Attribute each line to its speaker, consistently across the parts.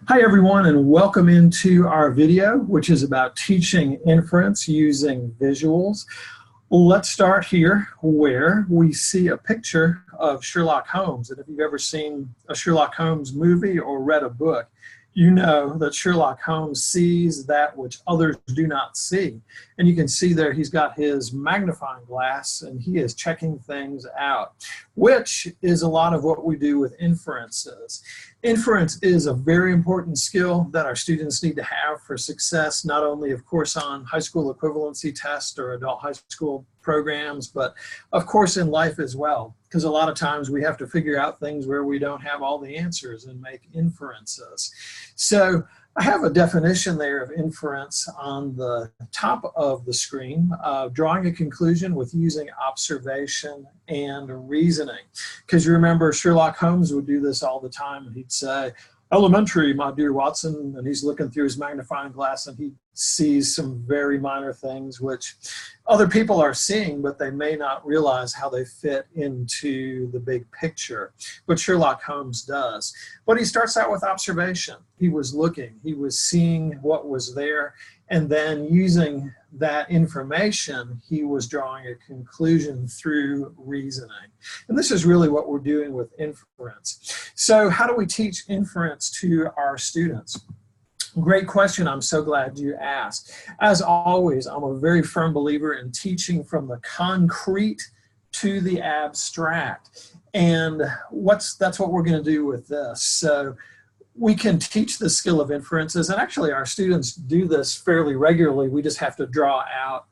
Speaker 1: Hi everyone, and welcome into our video, which is about teaching inference using visuals. Let's start here where we see a picture of Sherlock Holmes. And if you've ever seen a Sherlock Holmes movie or read a book, you know that Sherlock Holmes sees that which others do not see. And you can see there he's got his magnifying glass and he is checking things out, which is a lot of what we do with inferences. Inference is a very important skill that our students need to have for success, not only, of course, on high school equivalency tests or adult high school programs, but of course in life as well, because a lot of times we have to figure out things where we don't have all the answers and make inferences. So I have a definition there of inference on the top of the screen, drawing a conclusion with using observation and reasoning. Because you remember Sherlock Holmes would do this all the time, and he'd say, "Elementary, my dear Watson," and he's looking through his magnifying glass and he sees some very minor things which other people are seeing, but they may not realize how they fit into the big picture. But Sherlock Holmes does. But he starts out with observation. He was looking, he was seeing what was there, and then using that information, he was drawing a conclusion through reasoning. And this is really what we're doing with inference. So how do we teach inference to our students? Great question. I'm so glad you asked. As always, I'm a very firm believer in teaching from the concrete to the abstract. And that's what we're going to do with this. So we can teach the skill of inferences, and actually our students do this fairly regularly. We just have to draw out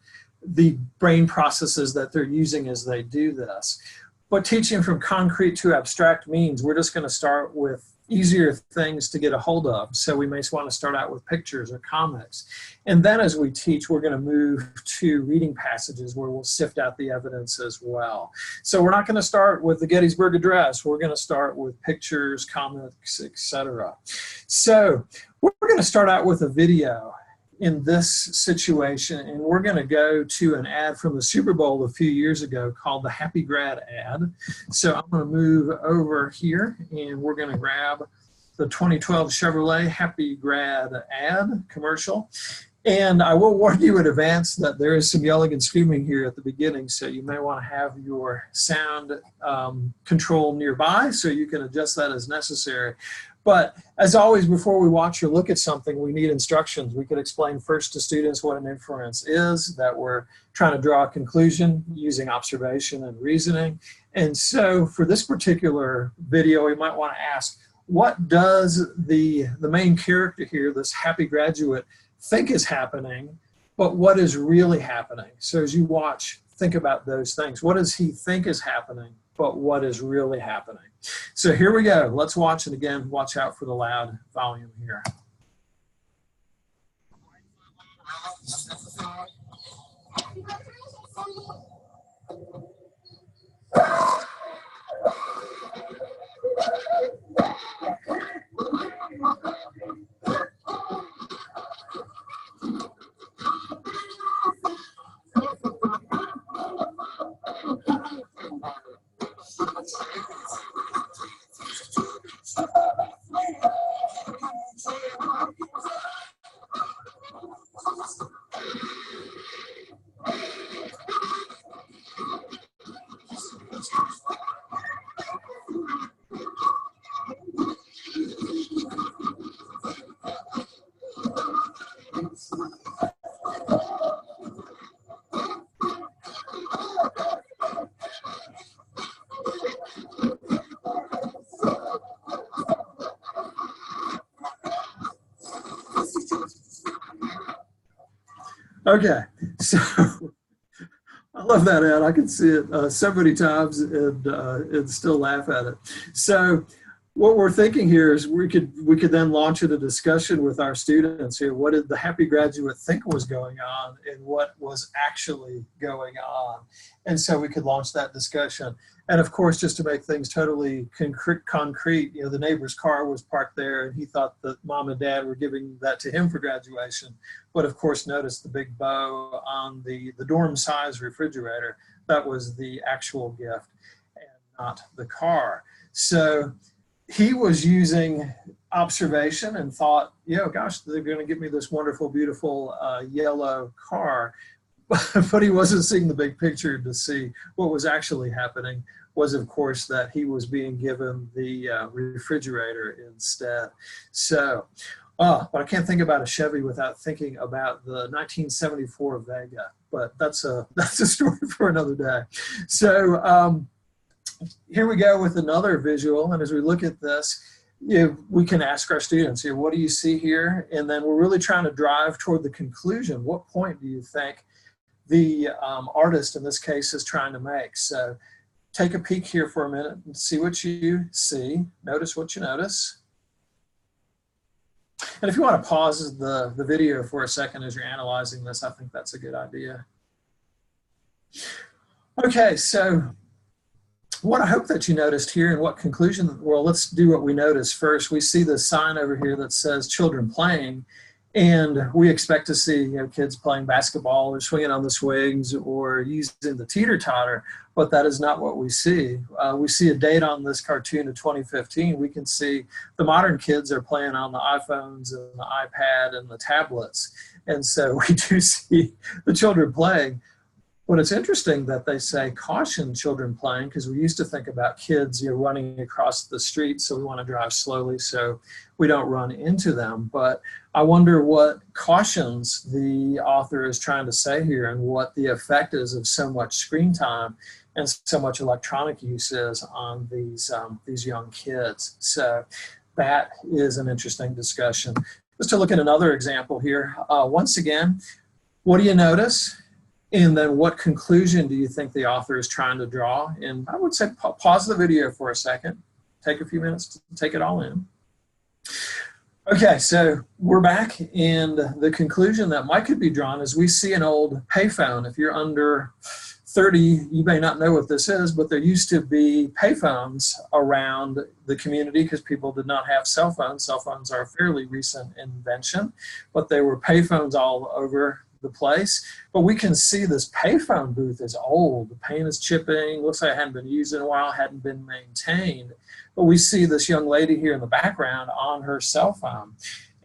Speaker 1: the brain processes that they're using as they do this. But teaching from concrete to abstract means we're just going to start with easier things to get a hold of. So we may want to start out with pictures or comics. And then as we teach, we're going to move to reading passages where we'll sift out the evidence as well. So we're not going to start with the Gettysburg Address. We're going to start with pictures, comics, etc. So we're going to start out with a video in this situation, and we're going to go to an ad from the Super Bowl a few years ago called the Happy Grad ad. So I'm going to move over here and we're going to grab the 2012 Chevrolet Happy Grad ad commercial. And I will warn you in advance that there is some yelling and screaming here at the beginning, so you may want to have your sound control nearby so you can adjust that as necessary. But as always, before we watch or look at something, we need instructions. We could explain first to students what an inference is, that we're trying to draw a conclusion using observation and reasoning. And so for this particular video, we might want to ask, what does the main character here, this happy graduate, think is happening, but what is really happening? So as you watch, think about those things. What does he think is happening, but what is really happening? So here we go. Let's watch it again. Watch out for the loud volume here. Okay, so I love that ad. I can see it so many times and still laugh at it. So what we're thinking here is we could then launch into a discussion with our students here. What did the happy graduate think was going on and what was actually going on? And so we could launch that discussion. And of course, just to make things totally concrete, you know, the neighbor's car was parked there and he thought that mom and dad were giving that to him for graduation. But of course, notice the big bow on the dorm size refrigerator. That was the actual gift and not the car. So he was using observation and thought, gosh, they're going to give me this wonderful, beautiful yellow car. But he wasn't seeing the big picture to see what was actually happening was, of course, that he was being given the refrigerator instead. So, but I can't think about a Chevy without thinking about the 1974 Vega. But that's a story for another day. So here we go with another visual. And as we look at this, we can ask our students, what do you see here? And then we're really trying to drive toward the conclusion. What point do you think the artist in this case is trying to make? So take a peek here for a minute and see what you see. Notice what you notice. And if you want to pause the video for a second as you're analyzing this, I think that's a good idea. Okay, so what I hope that you noticed here and what conclusion, well, let's do what we noticed first. We see this sign over here that says children playing, and we expect to see kids playing basketball or swinging on the swings or using the teeter-totter, but that is not what we see. We see a date on this cartoon of 2015. We can see the modern kids are playing on the iPhones and the iPad and the tablets, and so we do see the children playing. But it's interesting that they say caution children playing, because we used to think about kids running across the street, so we want to drive slowly so we don't run into them. But I wonder what cautions the author is trying to say here and what the effect is of so much screen time and so much electronic use is on these young kids. So that is an interesting discussion. Just to look at another example here, once again, what do you notice? And then what conclusion do you think the author is trying to draw? And I would say pause the video for a second. Take a few minutes to take it all in. Okay, so we're back, and the conclusion that might could be drawn is we see an old payphone. If you're under 30, you may not know what this is, but there used to be payphones around the community because people did not have cell phones. Cell phones are a fairly recent invention, but there were payphones all over the place. But we can see this payphone booth is old. The paint is chipping, looks like it hadn't been used in a while, hadn't been maintained. But we see this young lady here in the background on her cell phone.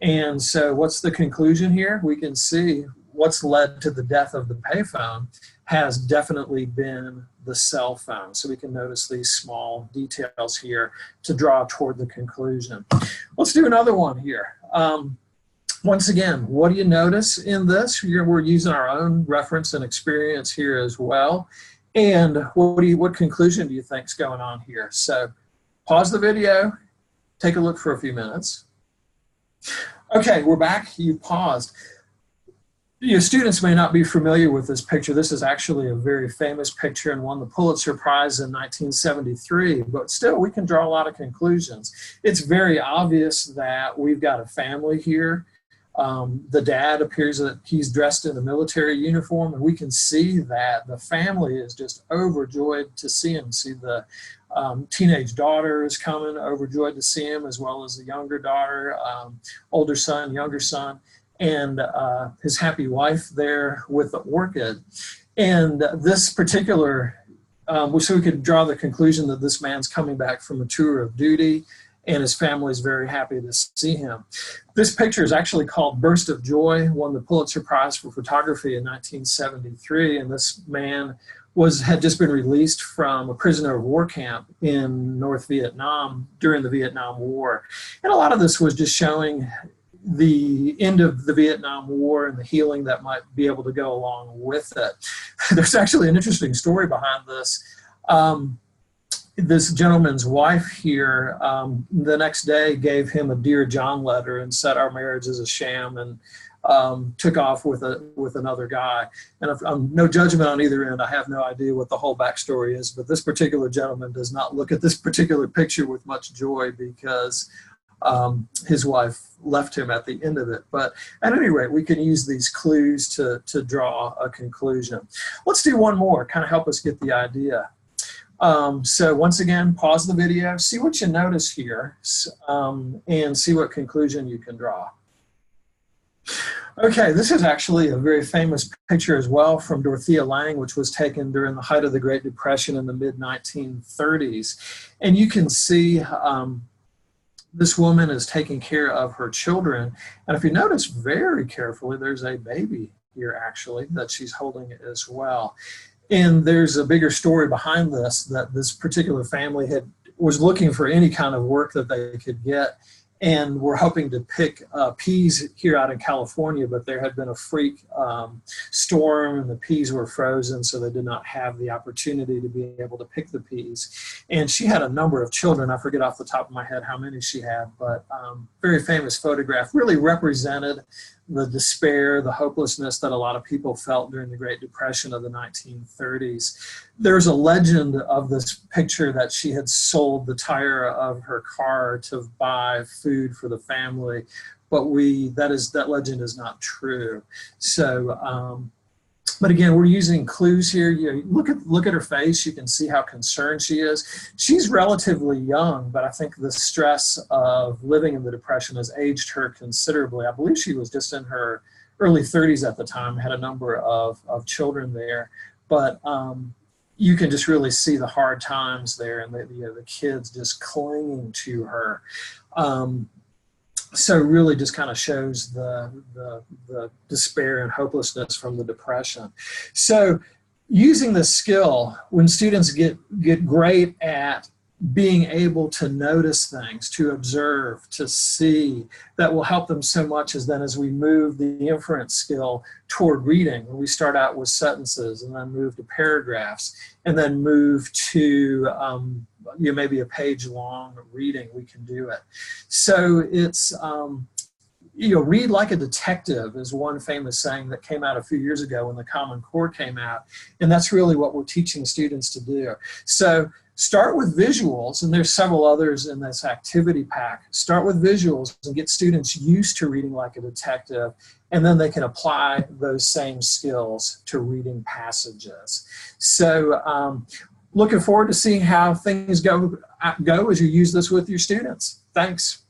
Speaker 1: And so what's the conclusion here? We can see what's led to the death of the payphone has definitely been the cell phone. So we can notice these small details here to draw toward the conclusion. Let's do another one here. Once again, what do you notice in this? We're using our own reference and experience here as well. And what conclusion do you think is going on here? So pause the video, take a look for a few minutes. Okay, we're back. You paused. Your students may not be familiar with this picture. This is actually a very famous picture and won the Pulitzer Prize in 1973, but still we can draw a lot of conclusions. It's very obvious that we've got a family here. The dad appears that he's dressed in a military uniform, and we can see that the family is just overjoyed to see him. See the teenage daughter is coming, overjoyed to see him, as well as the younger daughter, older son, younger son, and his happy wife there with the orchid. And this particular, so we could draw the conclusion that this man's coming back from a tour of duty, and his family is very happy to see him. This picture is actually called Burst of Joy, won the Pulitzer Prize for photography in 1973, and this man had just been released from a prisoner of war camp in North Vietnam during the Vietnam War. And a lot of this was just showing the end of the Vietnam War and the healing that might be able to go along with it. There's actually an interesting story behind this. This gentleman's wife here, the next day gave him a Dear John letter and said our marriage is a sham, and took off with another guy. And no judgment on either end. I have no idea what the whole backstory is, but this particular gentleman does not look at this particular picture with much joy because his wife left him at the end of it. But at any rate, we can use these clues to draw a conclusion. Let's do one more, kind of help us get the idea. So once again, pause the video, see what you notice here, and see what conclusion you can draw. Okay, this is actually a very famous picture as well from Dorothea Lange, which was taken during the height of the Great Depression in the mid-1930s. And you can see this woman is taking care of her children. And if you notice very carefully, there's a baby here actually that she's holding as well. And there's a bigger story behind this, that this particular family was looking for any kind of work that they could get, and were hoping to pick peas here out in California, but there had been a freak storm and the peas were frozen, so they did not have the opportunity to be able to pick the peas. And she had a number of children. I forget off the top of my head how many she had, but very famous photograph, really represented the despair, the hopelessness that a lot of people felt during the Great Depression of the 1930s. There's a legend of this picture that she had sold the tire of her car to buy food for the family, but that legend is not true. So, but again, we're using clues here. You look at her face. You can see how concerned she is. She's relatively young, but I think the stress of living in the Depression has aged her considerably. I believe she was just in her early 30s at the time, had a number of children there. But you can just really see the hard times there, and the kids just clinging to her. So really just kind of shows the despair and hopelessness from the Depression. So using this skill, when students get great at being able to notice things, to observe, to see, that will help them so much as we move the inference skill toward reading. When we start out with sentences and then move to paragraphs and then move to maybe a page long reading, we can do it. So it's, read like a detective is one famous saying that came out a few years ago when the Common Core came out. And that's really what we're teaching students to do. So start with visuals, and there's several others in this activity pack. Start with visuals and get students used to reading like a detective, and then they can apply those same skills to reading passages. So looking forward to seeing how things go as you use this with your students. Thanks.